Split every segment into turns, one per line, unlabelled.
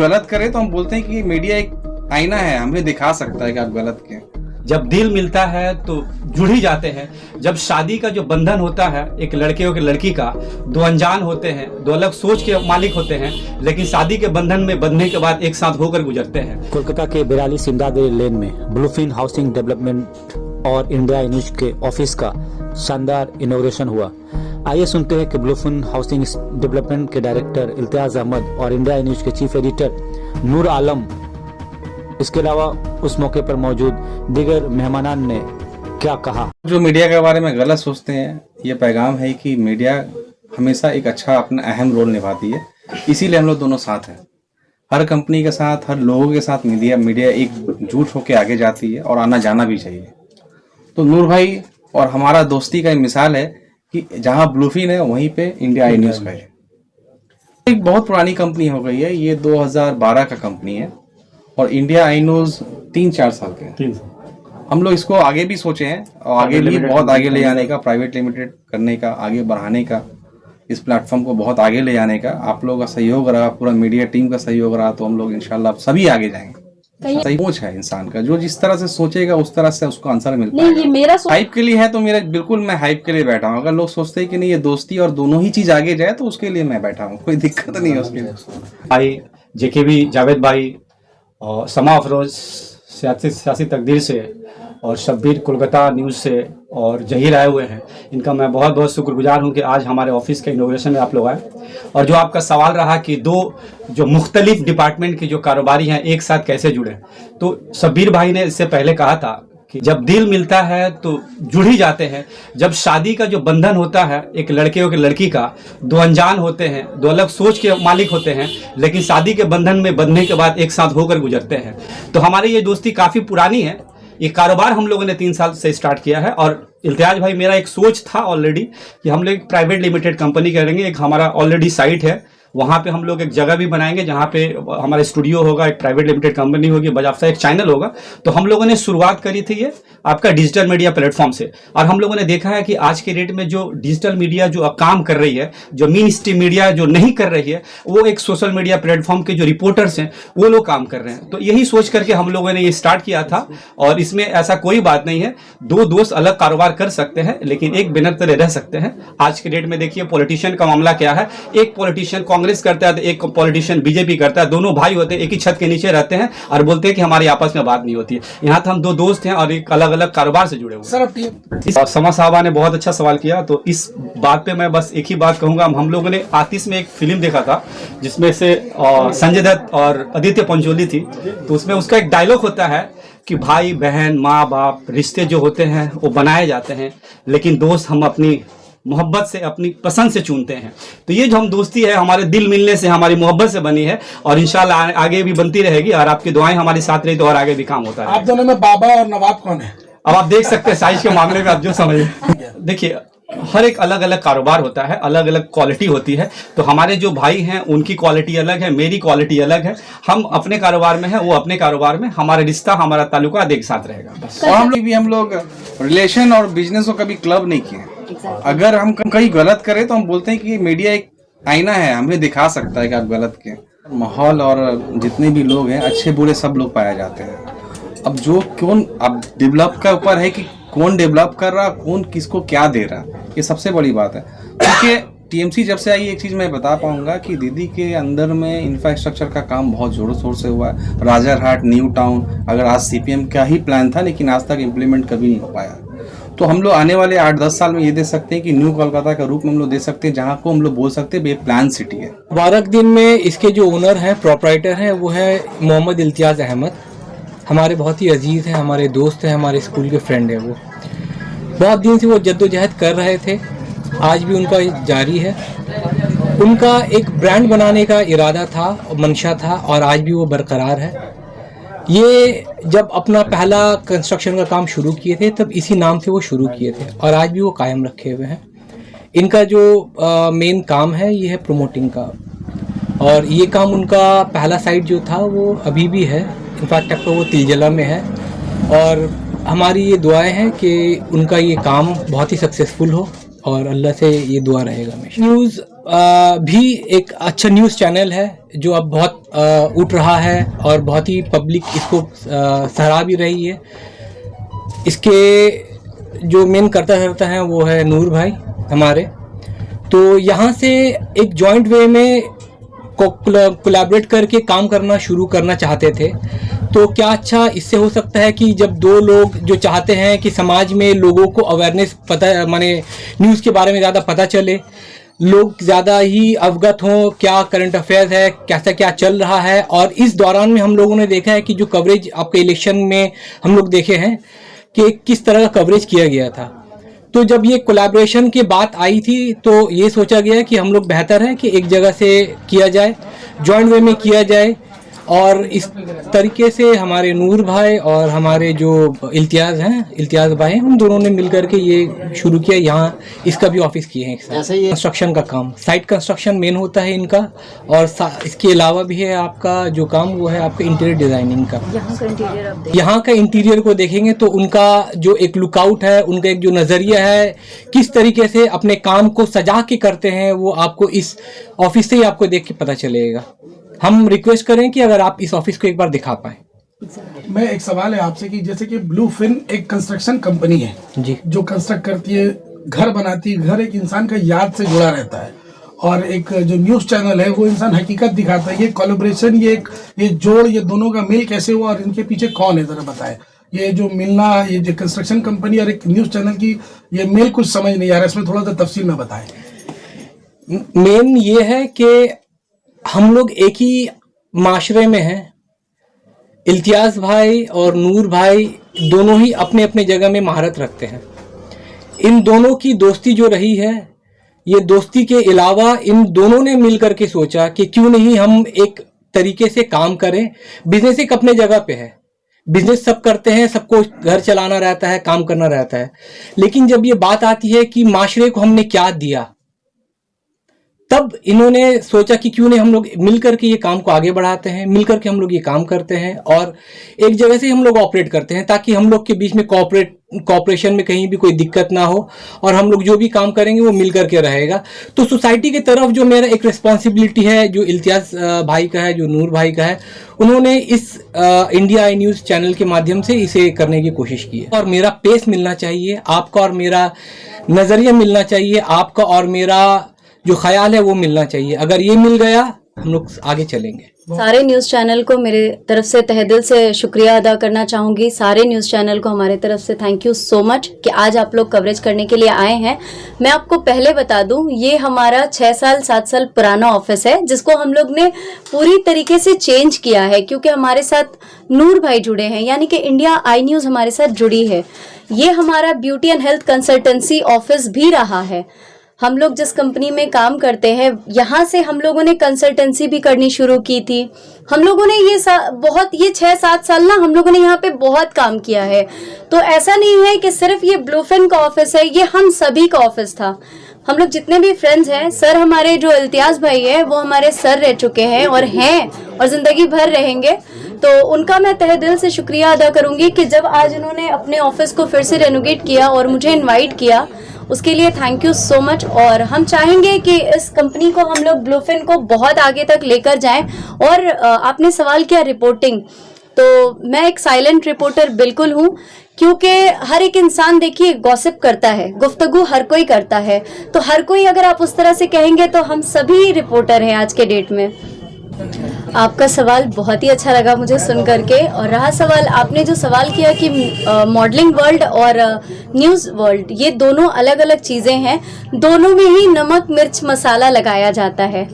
गलत करे तो हम बोलते हैं कि मीडिया एक आईना है, हमें दिखा सकता है कि आप गलत क्या।
जब दिल मिलता है तो जुड़ ही जाते हैं। जब शादी का जो बंधन होता है एक लड़के और लड़की का, दो अनजान होते हैं, दो अलग सोच के मालिक होते हैं, लेकिन शादी के बंधन में बंधने के बाद एक साथ होकर गुजरते हैं।
कोलकाता के 42 इमदाद लेन में ब्लूफिन हाउसिंग डेवलपमेंट और इंडिया न्यूज के ऑफिस का शानदार इनॉग्रेशन हुआ। आइए सुनते हैं कि ब्लूफिन हाउसिंग डेवलपमेंट के डायरेक्टर इल्तियाज अहमद और इंडिया न्यूज के चीफ एडिटर नूर आलम, इसके अलावा उस मौके पर मौजूद दीगर मेहमानान ने क्या कहा।
जो मीडिया के बारे में गलत सोचते हैं, ये पैगाम है कि मीडिया हमेशा एक अच्छा अपना अहम रोल निभाती है, इसीलिए हम लोग दोनों साथ हैं। हर कंपनी के साथ, हर लोगों के साथ मीडिया एकजुट होकर आगे जाती है और आना जाना भी चाहिए। तो नूर भाई और हमारा दोस्ती का एक मिसाल है कि जहां ब्लूफिन है वहीं पे इंडिया आई न्यूज का है। एक बहुत पुरानी कंपनी हो गई है, ये 2012 का कंपनी है और इंडिया आई न्यूज 3-4 साल के हैं। हम लोग इसको आगे भी सोचे हैं और आगे भी बहुत आगे ले जाने का, प्राइवेट लिमिटेड करने का, आगे बढ़ाने का, इस प्लेटफॉर्म को बहुत आगे ले जाने का। आप लोगों का सहयोग रहा, पूरा मीडिया टीम का सहयोग रहा, तो हम लोग इंशाल्लाह सभी आगे जाएंगे। सही सोच है इंसान का, जो जिस तरह से सोचेगा उस तरह से उसको आंसर मिलता है।
ये मेरा
हाइप के लिए है तो मेरा बिल्कुल मैं हाइप के लिए बैठा हूँ। अगर लोग सोचते हैं कि नहीं ये दोस्ती और दोनों ही चीज आगे जाए तो उसके लिए मैं बैठा हूँ, कोई दिक्कत नहीं है उसके लिए।
भाई जेकेबी जावेद भाई और समा अफरोज सियासी तकदीर से और शब्बीर कोलकाता न्यूज़ से और जहीर आए हुए हैं, इनका मैं बहुत बहुत शुक्रगुजार हूं कि आज हमारे ऑफिस के इनॉग्रेशन में आप लोग आए। और जो आपका सवाल रहा कि दो जो मुख्तलिफ डिपार्टमेंट के जो कारोबारी हैं एक साथ कैसे जुड़े, तो शब्बीर भाई ने इससे पहले कहा था कि जब दिल मिलता है तो जुड़ ही जाते हैं। जब शादी का जो बंधन होता है एक लड़के और लड़की का, दो अनजान होते हैं, दो अलग सोच के मालिक होते हैं, लेकिन शादी के बंधन में बंधने के बाद एक साथ होकर गुजरते हैं। तो हमारी ये दोस्ती काफ़ी पुरानी है। ये कारोबार हम लोगों ने 3 साल से स्टार्ट किया है और इल्तियाज भाई मेरा एक सोच था ऑलरेडी कि हम लोग एक प्राइवेट लिमिटेड कंपनी करेंगे। एक हमारा ऑलरेडी साइट है, वहाँ पे हम लोग एक जगह भी बनाएंगे जहाँ पे हमारा स्टूडियो होगा, एक प्राइवेट लिमिटेड कंपनी होगी, बजाफ्ता एक चैनल होगा। तो हम लोगों ने शुरुआत करी थी ये आपका डिजिटल मीडिया प्लेटफॉर्म से, और हम लोगों ने देखा है कि आज के डेट में जो डिजिटल मीडिया जो अब काम कर रही है, जो मेन स्ट्रीम मीडिया जो नहीं कर रही है, वो एक सोशल मीडिया प्लेटफॉर्म के जो रिपोर्टर्स हैं वो लोग काम कर रहे हैं। तो यही सोच करके हम लोगों ने ये स्टार्ट किया था। और इसमें ऐसा कोई बात नहीं है, दो दोस्त अलग कारोबार कर सकते हैं लेकिन एक बिना तरह रह सकते हैं। आज के डेट में देखिए पॉलिटिशियन का मामला क्या है, एक पॉलिटिशियन कांग्रेस करता है तो एक पॉलिटिशियन बीजेपी करता है, दोनों भाई होते हैं, एक ही छत के नीचे रहते हैं और बोलते हैं कि हमारी आपस में बात नहीं होती है। यहाँ तो हम दो दोस्त हैं और एक अलग अलग कारोबार से जुड़े हुए हैं। समा साहबा ने बहुत अच्छा सवाल किया, तो इस बात पे मैं बस एक ही बात कहूंगा। हम लोगों ने आतिश में एक फिल्म देखा था जिसमें से संजय दत्त और आदित्य पंचोली थी, तो उसमें उसका एक डायलॉग होता है कि भाई बहन माँ बाप रिश्ते जो होते हैं वो बनाए जाते हैं, लेकिन दोस्त हम अपनी मोहब्बत से, अपनी पसंद से चुनते हैं। तो ये जो हम दोस्ती है हमारे दिल मिलने से, हमारी मोहब्बत से बनी है और इंशाल्लाह आगे भी बनती रहेगी। और आपकी दुआएं हमारे साथ रही तो और आगे भी काम होता है।
आप दोनों में बाबा और नवाब कौन है?
अब आप देख सकते हैं साइज के मामले में, आप जो समझे। देखिए हर एक अलग अलग कारोबार होता है, अलग अलग क्वालिटी होती है। तो हमारे जो भाई हैं उनकी क्वालिटी अलग है, मेरी क्वालिटी अलग है। हम अपने कारोबार में हैं, वो अपने कारोबार में। हमारा रिश्ता, हमारा ताल्लुका एक साथ रहेगा बस।
और हम लोग रिलेशन और बिजनेस को कभी क्लब नहीं किए। अगर हम कहीं गलत करें तो हम बोलते हैं कि मीडिया एक आईना है, हमें दिखा सकता है कि आप गलत किए। माहौल और जितने भी लोग हैं अच्छे बुरे सब लोग पाए जाते हैं। अब जो कौन अब डेवलप का ऊपर है कि कौन डेवलप कर रहा, कौन किसको क्या दे रहा, ये सबसे बड़ी बात है। क्योंकि टीएमसी जब से आई, एक चीज़ मैं बता पाऊंगा कि दीदी के अंदर में इंफ्रास्ट्रक्चर का काम बहुत जोरों शोर से हुआ है। राजारहाट, न्यू टाउन, अगर आज सीपीएम का ही प्लान था लेकिन आज तक इम्प्लीमेंट कभी नहीं हो पाया। तो हम लोग आने वाले 8-10 साल में ये दे सकते हैं कि न्यू कोलकाता का रूप में हम लोग दे सकते हैं, जहाँ को हम लोग बोल सकते हैं ये प्लान सिटी है।
मुबारक दिन में इसके जो ओनर हैं, प्रोपराइटर हैं, वो है मोहम्मद इल्तियाज अहमद। हमारे बहुत ही अजीज़ हैं, हमारे दोस्त हैं, हमारे स्कूल के फ्रेंड हैं। वो बहुत दिन से वो जद्दोजहद कर रहे थे, आज भी उनका जारी है। उनका एक ब्रांड बनाने का इरादा था, मंशा था, और आज भी वो बरकरार है। ये जब अपना पहला कंस्ट्रक्शन का काम शुरू किए थे तब इसी नाम से वो शुरू किए थे और आज भी वो कायम रखे हुए हैं। इनका जो मेन काम है ये है प्रमोटिंग का, और ये काम उनका पहला साइट जो था वो अभी भी है। इनफैक्ट अब तो वो तिलजला में है और हमारी ये दुआएं हैं कि उनका ये काम बहुत ही सक्सेसफुल हो और अल्लाह से ये दुआ रहेगा हमेशा। न्यूज़ भी एक अच्छा न्यूज़ चैनल है जो अब बहुत उठ रहा है और बहुत ही पब्लिक इसको सराह भी रही है। इसके जो मेन करता हैं वो है नूर भाई हमारे। तो यहाँ से एक जॉइंट वे में कोलैबोरेट करके काम करना शुरू करना चाहते थे। तो क्या अच्छा इससे हो सकता है कि जब दो लोग जो चाहते हैं कि समाज में लोगों को अवेयरनेस पता, माने न्यूज़ के बारे में ज़्यादा पता चले, लोग ज़्यादा ही अवगत हों क्या करंट अफेयर्स है, कैसा क्या चल रहा है। और इस दौरान में हम लोगों ने देखा है कि जो कवरेज आपके इलेक्शन में हम लोग देखे हैं कि किस तरह का कवरेज किया गया था। तो जब ये कोलैबोरेशन की बात आई थी तो ये सोचा गया कि हम लोग बेहतर है कि एक जगह से किया जाए, जॉइंट वे में किया जाए। और इस तरीके से हमारे नूर भाई और हमारे जो इल्तियाज़ भाई हैं, उन दोनों ने मिलकर के ये शुरू किया। यहाँ इसका भी ऑफिस किए हैं। कंस्ट्रक्शन का काम, साइट कंस्ट्रक्शन मेन होता है इनका, और इसके अलावा भी है आपका जो काम वो है आपका इंटीरियर डिज़ाइनिंग का। यहाँ का इंटीरियर को देखेंगे तो उनका जो एक लुकआउट है, उनका एक जो नज़रिया है, किस तरीके से अपने काम को सजा के करते हैं, वो आपको इस ऑफिस से ही आपको देख के पता चलेगा। हम रिक्वेस्ट करें कि अगर आप इस ऑफिस को एक बार दिखा पाएं।
मैं एक सवाल है आपसे कि जैसे कि ब्लूफिन एक कंस्ट्रक्शन कंपनी है
जी,
जो कंस्ट्रक्ट करती है, घर बनाती है। घर एक इंसान का याद से जुड़ा रहता है, और एक जो न्यूज चैनल है वो इंसान हकीकत दिखाता है। ये कोलैबोरेशन, ये जोड़, ये दोनों का मिल कैसे हुआ और इनके पीछे कौन है, जरा बताएं। ये जो मिलना, ये जो कंस्ट्रक्शन कंपनी और एक न्यूज चैनल की ये मेल कुछ समझ नहीं आ रहा, इसमें थोड़ा सा तफसील में बताएं।
मेन ये है कि हम लोग एक ही माशरे में हैं। इल्तियाज़ भाई और नूर भाई दोनों ही अपने अपने जगह में महारत रखते हैं। इन दोनों की दोस्ती जो रही है, ये दोस्ती के अलावा इन दोनों ने मिलकर के सोचा कि क्यों नहीं हम एक तरीके से काम करें। बिजनेस एक अपने जगह पे है, बिजनेस सब करते हैं, सबको घर चलाना रहता है, काम करना रहता है। लेकिन जब ये बात आती है कि माशरे को हमने क्या दिया, तब इन्होंने सोचा कि क्यों नहीं हम लोग मिलकर के ये काम को आगे बढ़ाते हैं, मिलकर के हम लोग ये काम करते हैं और एक जगह से हम लोग ऑपरेट करते हैं, ताकि हम लोग के बीच में कोऑपरेशन में कहीं भी कोई दिक्कत ना हो, और हम लोग जो भी काम करेंगे वो मिलकर के रहेगा। तो सोसाइटी की तरफ जो मेरा एक रिस्पॉन्सिबिलिटी है, जो इल्तियाज़ भाई का है, जो नूर भाई का है, उन्होंने इस इंडिया आई न्यूज़ चैनल के माध्यम से इसे करने की कोशिश की है। और मेरा पेस मिलना चाहिए, आपका और मेरा नज़रिया मिलना चाहिए, आपका और मेरा जो ख्याल है वो मिलना चाहिए। अगर ये मिल गया हम लोग आगे चलेंगे।
सारे न्यूज़ चैनल को मेरे तरफ से तहे दिल से शुक्रिया अदा करना चाहूँगी। सारे न्यूज़ चैनल को हमारे तरफ से थैंक यू सो मच कि आज आप लोग कवरेज करने के लिए आए हैं। मैं आपको पहले बता दूं, ये हमारा 6 साल 7 साल पुराना ऑफिस है, जिसको हम लोग ने पूरी तरीके से चेंज किया है, क्योंकि हमारे साथ नूर भाई जुड़े हैं, यानी कि इंडिया आई न्यूज़ हमारे साथ जुड़ी है। ये हमारा beauty and health consultancy office भी रहा है। हम लोग जिस कंपनी में काम करते हैं, यहाँ से हम लोगों ने कंसल्टेंसी भी करनी शुरू की थी। हम लोगों ने ये 6-7 साल ना हम लोगों ने यहाँ पे बहुत काम किया है। तो ऐसा नहीं है कि सिर्फ ये ब्लूफिन का ऑफिस है, ये हम सभी का ऑफिस था। हम लोग जितने भी फ्रेंड्स हैं, सर हमारे जो इल्तियाज़ भाई है वो हमारे सर रह चुके हैं और ज़िंदगी भर रहेंगे। तो उनका मैं तहे दिल से शुक्रिया अदा करूँगी कि जब आज उन्होंने अपने ऑफिस को फिर से रेनोवेट किया और मुझे इन्वाइट किया, उसके लिए थैंक यू सो मच। और हम चाहेंगे कि इस कंपनी को, हम लोग ब्लूफिन को बहुत आगे तक लेकर जाएं। और आपने सवाल किया रिपोर्टिंग, तो मैं एक साइलेंट रिपोर्टर बिल्कुल हूँ, क्योंकि हर एक इंसान देखिए गॉसिप करता है, गुफ्तगू हर कोई करता है। तो हर कोई अगर आप उस तरह से कहेंगे तो हम सभी रिपोर्टर हैं आज के डेट में। आपका सवाल बहुत ही अच्छा लगा मुझे सुन करके। और रहा सवाल, आपने जो सवाल किया कि मॉडलिंग वर्ल्ड और न्यूज़ वर्ल्ड, ये दोनों अलग अलग चीज़ें हैं, दोनों में ही नमक मिर्च मसाला लगाया जाता है,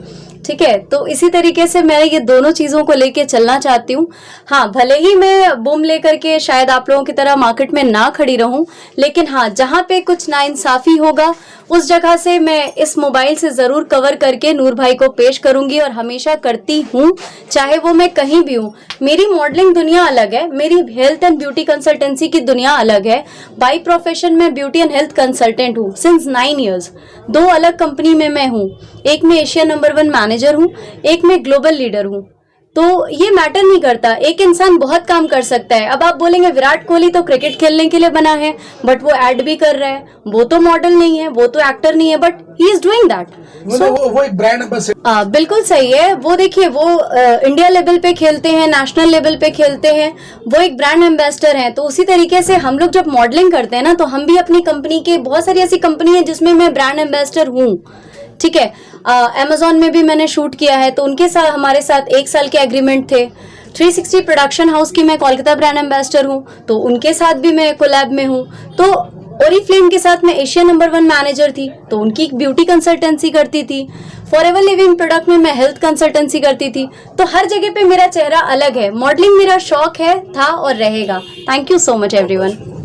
ठीक है। तो इसी तरीके से मैं ये दोनों चीज़ों को लेके चलना चाहती हूँ। हाँ, भले ही मैं बूम लेकर के शायद आप लोगों की तरह मार्केट में ना खड़ी रहूँ, लेकिन हाँ, जहाँ पे कुछ नाइंसाफ़ी होगा उस जगह से मैं इस मोबाइल से ज़रूर कवर करके नूर भाई को पेश करूँगी, और हमेशा करती हूँ, चाहे वो मैं कहीं भी हूँ। मेरी मॉडलिंग दुनिया अलग है, मेरी हेल्थ एंड ब्यूटी कंसल्टेंसी की दुनिया अलग है। बाई प्रोफेशन में ब्यूटी एंड हेल्थ कंसल्टेंट हूँ सिंस 9 ईयर्स। 2 अलग कंपनी में मैं हूँ, एक में एशिया नंबर 1 मैनेजर हूँ, एक में ग्लोबल लीडर हूँ। तो ये मैटर नहीं करता, एक इंसान बहुत काम कर सकता है। अब आप बोलेंगे विराट कोहली तो क्रिकेट खेलने के लिए बना है, बट वो एड भी कर रहा है, वो तो मॉडल नहीं है, वो तो एक्टर नहीं है, but he is doing that.
वो एक ब्रांड एम्बेसडर।
बिल्कुल सही है। वो देखिए, वो इंडिया लेवल पे खेलते हैं, नेशनल लेवल पे खेलते हैं, वो एक ब्रांड एम्बेसडर हैं। तो उसी तरीके से हम लोग जब मॉडलिंग करते हैं ना, तो हम भी अपनी कंपनी के, बहुत सारी ऐसी कंपनी है जिसमें मैं ब्रांड एम्बेसडर हूँ, ठीक है। अमेजोन में भी मैंने शूट किया है, तो उनके साथ हमारे साथ 1 साल के एग्रीमेंट थे। 360 प्रोडक्शन हाउस की मैं कोलकाता ब्रांड एम्बेसडर हूँ, तो उनके साथ भी मैं कोलैब में हूँ। तो ओरिफ्लेम के साथ मैं एशिया नंबर 1 मैनेजर थी, तो उनकी ब्यूटी कंसल्टेंसी करती थी। फॉरएवर लिविंग प्रोडक्ट में मैं हेल्थ कंसल्टेंसी करती थी। तो हर जगह पे मेरा चेहरा अलग है। मॉडलिंग मेरा शौक है, था और रहेगा। Thank you so much everyone.